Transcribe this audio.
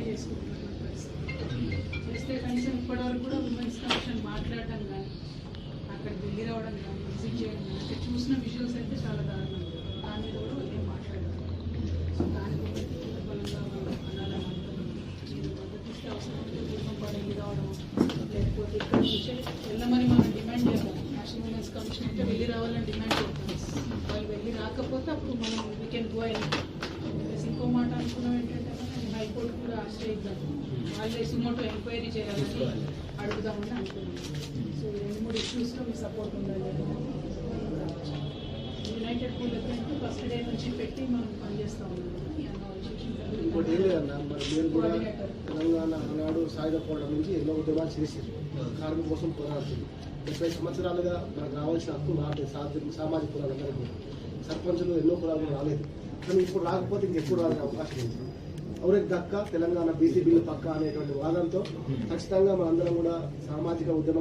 చేసుకుంటున్నటువంటి పరిస్థితి చేస్తే కనీసం ఇప్పటివరకు కూడా ఉమెన్స్ కమిషన్ మాట్లాడడం కానీ అక్కడికి వెళ్ళి రావడం కానీ విజిట్ చేయడం కానీ అంటే చూసిన విజువల్స్ అయితే చాలా దారుణం. దాని మీద కూడా ఏం మాట్లాడారు. సో దానికి ఒకటి బలంగా అనాలని మీరు మద్దతు ఇస్తే అవసరం ఉంటే భూకంపాడు వెళ్ళి రావడం లేకపోతే ఇక్కడ నుంచి వెళ్ళమని మనం డిమాండ్ చేద్దాం. నేషనల్ ఉమెన్స్ కమిషన్ అయితే వెళ్ళి రావాలని డిమాండ్ చేద్దాం. వాళ్ళు వెళ్ళి రాకపోతే అప్పుడు మనం వీ కెన్ గో అయ్యి ఇంకో మాట అనుకున్నాం ఏంటంటే హైకోర్టు కూడా ఆశ్రయిద్దాం, వాళ్ళే సుమోటో ఎంక్వైరీ చేయాలని అడుగుదామని అనుకున్నాం. సో 2-3 ఇష్యూస్లో మీ సపోర్ట్ ఉండాలి. యునైటెడ్ పూల్ ఎప్పుడంటే ఫస్ట్ డే నుంచి పెట్టి మనం పనిచేస్తూ ఉన్నాం. ఇంకోటి ఏం లేదన్నా, మరి మీరు కూడా తెలంగాణ ఆనాడు సాయుధ పోరాటం నుంచి ఎన్నో ఉద్యమాలు చేశారు, కార్మికుల కోసం పోరాడుతుంది. 30 సంవత్సరాలుగా మనకు రావాల్సిన హక్కు రాలేదు. సామాజిక కులాలందరికీ సర్పంచులు ఎన్నో కులాలు రాలేదు, కానీ ఇప్పుడు రాకపోతే ఇంకెప్పుడు రాలే అవకాశం ఉంది. ఎవరికి దక్క తెలంగాణ బీసీ బిల్లు పక్క అనేటువంటి వాదంతో ఖచ్చితంగా మనందరం కూడా సామాజిక ఉద్యమం